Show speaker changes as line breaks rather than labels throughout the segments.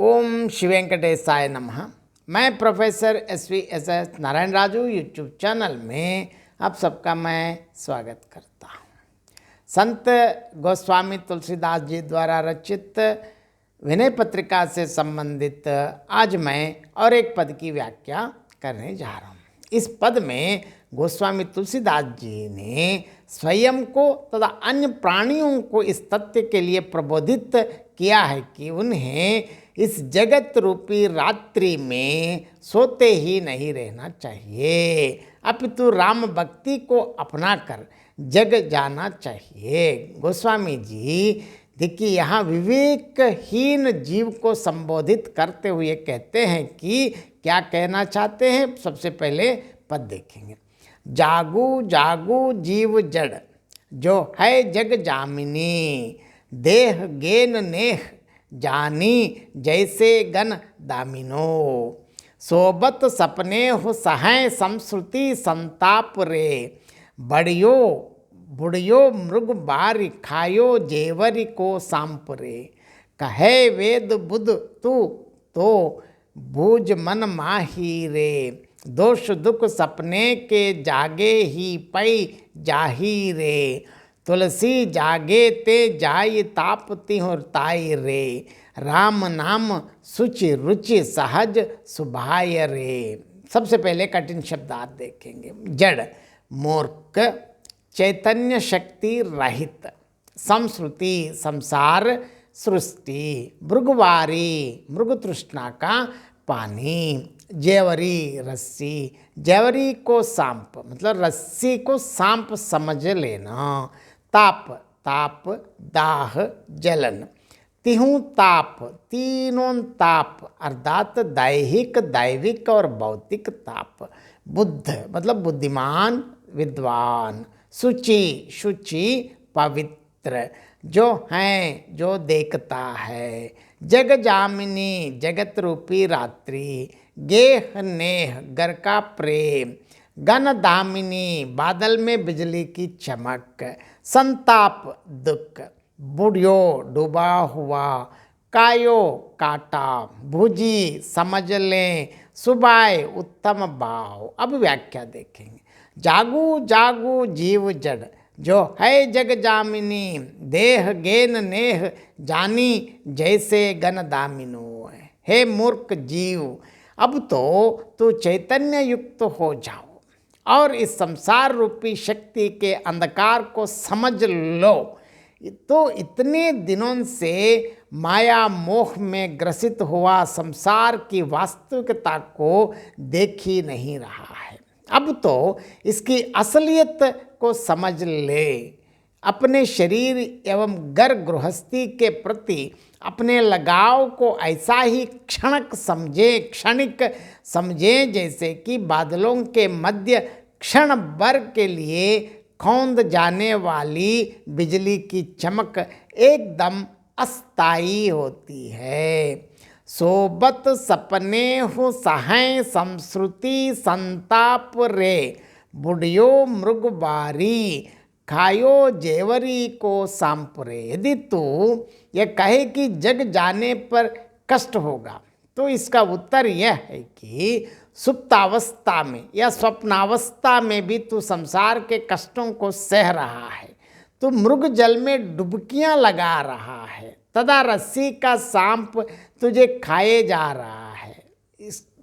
ओम श्री वेंकटेशाय नमः। मैं professor S Narayan Raju YouTube channel में आप सबका मैं स्वागत करता हूँ। संत गोस्वामी तुलसीदास जी द्वारा रचित विनय पत्रिका से संबंधित आज मैं और एक पद की व्याख्या करने जा रहा हूँ। इस पद में गोस्वामी तुलसीदास जी ने स्वयं को तथा अन्य प्राणियों को इस तथ्य के लिए प्रबोधित किया है कि उन्हें इस जगत रूपी रात्रि में सोते ही नहीं रहना चाहिए, अपितु राम भक्ति को अपनाकर जग जाना चाहिए। गोस्वामी जी देखिए यहाँ विवेकहीन जीव को संबोधित करते हुए कहते हैं कि क्या कहना चाहते हैं। सबसे पहले पद देखेंगे। जागू जागू जीव जड़ जो है जग जामिनी, देह गेन नेह जानी जैसे गन दामिनो, सोबत सपने हो सहाय संस्कृति संताप रे, बड़ियो बुढ़ियो मृग बारी खायो जेवरी को सांप रे, कहे वेद बुध तू तो बूझ मन माही रे, दोष दुख सपने के जागे ही पै जाही रे, तुलसी जागे ते जाय ताप तिहुर ताई रे, राम नाम सुचि रुचि सहज सुभाय रे। सबसे पहले कठिन शब्दार्थ देखेंगे। जड़ मूर्ख, चैतन्य शक्ति रहित, संस्कृति संसार सृष्टि, भृगवारी मृग तृष्णा का पानी, जेवरी रस्सी, जेवरी को सांप मतलब रस्सी को सांप समझ लेना, ताप ताप दाह जलन, तिहु ताप तीनों ताप अर्थात दैहिक दैविक और भौतिक ताप, बुद्ध मतलब बुद्धिमान विद्वान, शुचि शुचि पवित्र जो हैं जो देखता है, जग जामिनी जगत रूपी रात्रि, गेह नेह घर का प्रेम, गन दामिनी बादल में बिजली की चमक, संताप दुख, बुढ़ियो डूबा हुआ, कायो काटा, भुजी समझ लें, सुबाय उत्तम भाव। अब व्याख्या देखेंगे। जागू जागू जीव जड़ जो है जग जामिनी, देह गेन नेह जानी जैसे गन दामिनो। हे मूर्ख जीव, अब तो तू चैतन्य युक्त हो जाओ और इस संसार रूपी शक्ति के अंधकार को समझ लो। तो इतने दिनों से माया मोह में ग्रसित हुआ संसार की वास्तविकता को देख ही नहीं रहा है। अब तो इसकी असलियत को समझ ले। अपने शरीर एवं घर गृहस्थी के प्रति अपने लगाव को ऐसा ही क्षणिक समझे जैसे कि बादलों के मध्य क्षण भर के लिए खौंद जाने वाली बिजली की चमक एकदम अस्थायी होती है। सोबत सपने हो सहाय संस्कृति संताप रे, बुढ़ियो मृग बारी खायो जेवरी को सांप रे। यदि तू यह कहे कि जग जाने पर कष्ट होगा तो इसका उत्तर यह है कि सुप्तावस्था में या स्वप्नावस्था में भी तू संसार के कष्टों को सह रहा है। तू मृग जल में डुबकियां लगा रहा है तथा रस्सी का सांप तुझे खाए जा रहा है।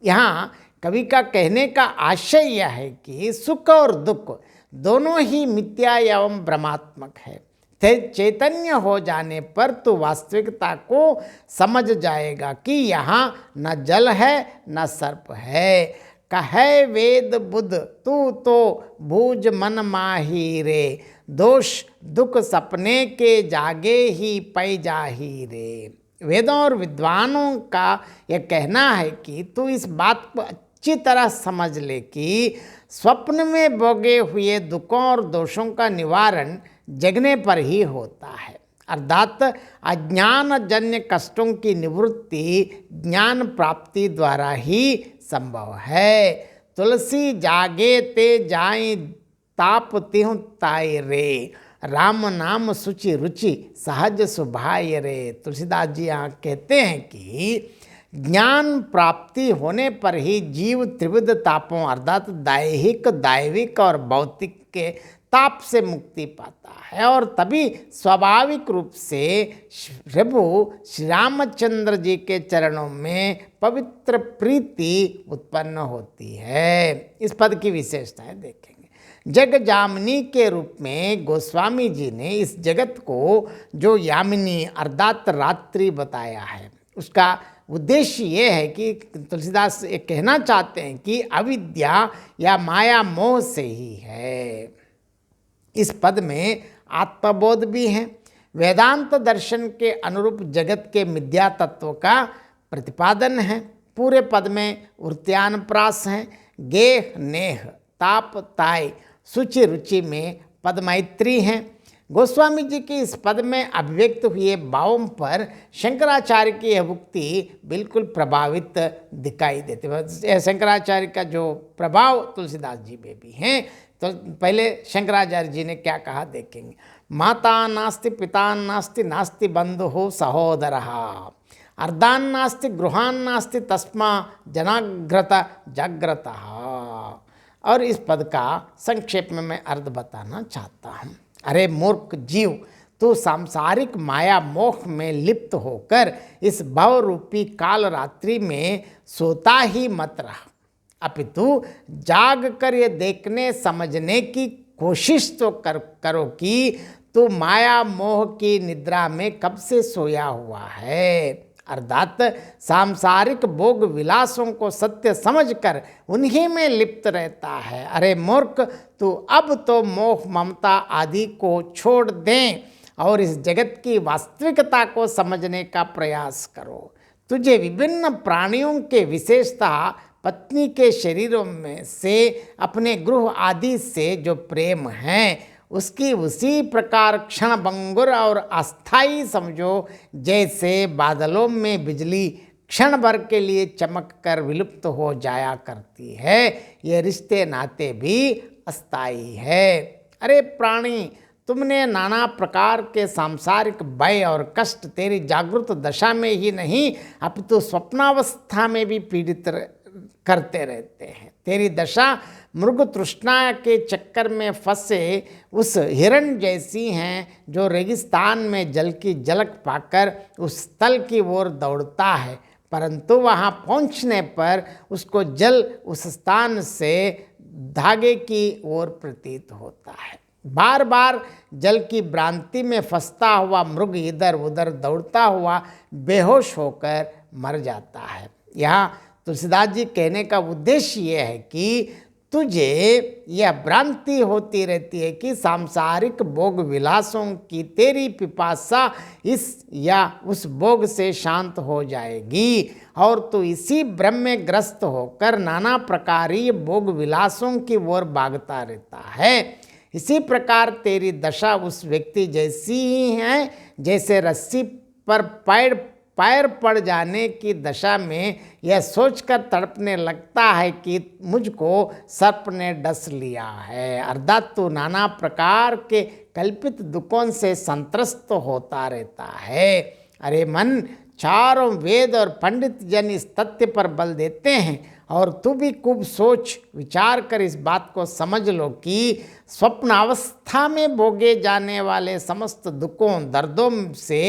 यहाँ कवि का कहने का आशय यह है कि सुख और दुख दोनों ही मिथ्या एवं भ्रमात्मक है। चैतन्य हो जाने पर तो वास्तविकता को समझ जाएगा कि यहाँ न जल है न सर्प है। कहे वेद बुध तू तो बूझ मन माही रे, दोष दुख सपने के जागे ही पै जाही रे। वेदों और विद्वानों का यह कहना है कि तू इस बात को अच्छी तरह समझ ले कि स्वप्न में भोगे हुए दुखों और दोषों का निवारण जगने पर ही होता है। अर्थात अज्ञान जन्य कष्टों की निवृत्ति ज्ञान प्राप्ति द्वारा ही संभव है। तुलसी जागे ते जाए ताप तिहु ताई रे, राम नाम सुचि रुचि सहज सुभाय रे। तुलसीदास जी यहाँ कहते हैं कि ज्ञान प्राप्ति होने पर ही जीव त्रिविध तापों अर्थात दैहिक, दैविक और भौतिक के ताप से मुक्ति पाता है और तभी स्वाभाविक रूप से प्रभु श्री रामचंद्र जी के चरणों में पवित्र प्रीति उत्पन्न होती है। इस पद की विशेषताएं देखेंगे। जग जामिनी के रूप में गोस्वामी जी ने इस जगत को जो यामिनी अर्थात रात्रि बताया है, उसका उद्देश्य ये है कि तुलसीदास ये कहना चाहते हैं कि अविद्या या माया मोह से ही है। इस पद में आत्मबोध भी है। वेदांत दर्शन के अनुरूप जगत के मिथ्या तत्व का प्रतिपादन है। पूरे पद में वृत्त्यान प्रास हैं। गेह नेह ताप ताय सुचि रुचि में पद मैत्री हैं। गोस्वामी जी की इस पद में अभिव्यक्त हुए भावों पर शंकराचार्य की यह उक्ति बिल्कुल प्रभावित दिखाई देती है। शंकराचार्य का जो प्रभाव तुलसीदास जी में भी हैं, तो पहले शंकराचार्य जी ने क्या कहा देखेंगे। माता नास्ति पिता नास्ति नास्ति बंधु सहोदरः अर्धान नास्ति गृहान नास्ति तस्मा जनाग्रत जाग्रतः। और इस पद का संक्षेप में मैं अर्थ बताना चाहता हूँ। अरे मूर्ख जीव, तू सांसारिक माया मोह में लिप्त होकर इस भव रूपी काल रात्रि में सोता ही मत रह, अपितु जाग कर ये देखने समझने की कोशिश तो करो कि तू माया मोह की निद्रा में कब से सोया हुआ है। अर्थात सांसारिक भोग विलासों को सत्य समझकर उन्हीं में लिप्त रहता है। अरे मूर्ख, तू अब तो मोह ममता आदि को छोड़ दें और इस जगत की वास्तविकता को समझने का प्रयास करो। तुझे विभिन्न प्राणियों के विशेषता पत्नी के शरीरों में से अपने गृह आदि से जो प्रेम है, उसकी उसी प्रकार क्षण भंगुर और अस्थाई समझो, जैसे बादलों में बिजली क्षण भर के लिए चमक कर विलुप्त हो जाया करती है। ये रिश्ते नाते भी अस्थाई है। अरे प्राणी, तुमने नाना प्रकार के सांसारिक भय और कष्ट तेरी जागृत दशा में ही नहीं अपितु स्वप्नावस्था में भी पीड़ित करते रहते हैं। तेरी दशा मृग तृष्णा के चक्कर में फंसे उस हिरण जैसी हैं जो रेगिस्तान में जल की झलक पाकर उस स्थल की ओर दौड़ता है, परंतु वहां पहुंचने पर उसको जल उस स्थान से धागे की ओर प्रतीत होता है। बार बार जल की भ्रांति में फंसता हुआ मृग इधर उधर दौड़ता हुआ बेहोश होकर मर जाता है। यहाँ तुलसीदास जी कहने का उद्देश्य यह है कि तुझे यह भ्रांति होती रहती है कि सांसारिक भोग विलासों की तेरी पिपासा इस या उस भोग से शांत हो जाएगी और तू इसी भ्रम में ग्रस्त होकर नाना प्रकारी भोग विलासों की ओर भागता रहता है। इसी प्रकार तेरी दशा उस व्यक्ति जैसी ही है जैसे रस्सी पर पैर पड़ जाने की दशा में यह सोचकर तड़पने लगता है कि मुझको सर्प ने डस लिया है। अर्थात तू नाना प्रकार के कल्पित दुखों से संत्रस्त होता रहता है। अरे मन, चारों वेद और पंडित जन इस तथ्य पर बल देते हैं और तू भी खूब सोच विचार कर इस बात को समझ लो कि स्वप्नावस्था में भोगे जाने वाले समस्त दुखों दर्दों से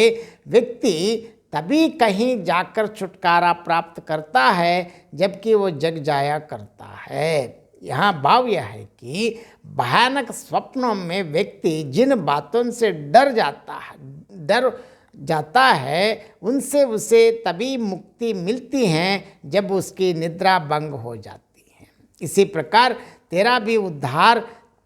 व्यक्ति तभी कहीं जाकर छुटकारा प्राप्त करता है जबकि वो जग जाया करता है। यहाँ भाव यह है कि भयानक स्वप्नों में व्यक्ति जिन बातों से डर जाता है उनसे उसे तभी मुक्ति मिलती है जब उसकी निद्रा भंग हो जाती है। इसी प्रकार तेरा भी उद्धार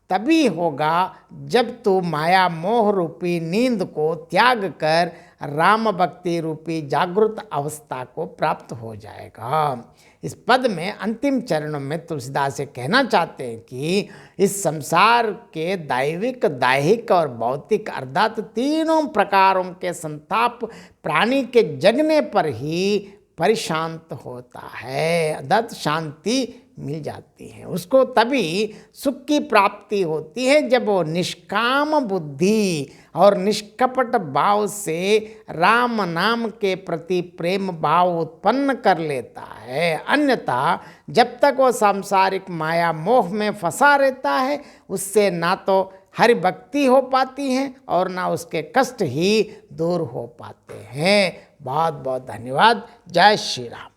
तभी होगा जब तू माया मोह रूपी नींद को त्याग कर राम भक्ति रूपी जागृत अवस्था को प्राप्त हो जाएगा। इस पद में अंतिम चरणों में तुलसीदास ये कहना चाहते हैं कि इस संसार के दैविक, दैहिक और भौतिक अर्थात तीनों प्रकारों के संताप प्राणी के जगने पर ही परिशांत होता है, अर्थात शांति मिल जाती है उसको। तभी सुख की प्राप्ति होती है जब वो निष्काम बुद्धि और निष्कपट भाव से राम नाम के प्रति प्रेम भाव उत्पन्न कर लेता है। अन्यथा जब तक वो सांसारिक माया मोह में फंसा रहता है, उससे ना तो हरि भक्ति हो पाती है और ना उसके कष्ट ही दूर हो पाते हैं। बहुत बहुत धन्यवाद। जय श्री राम।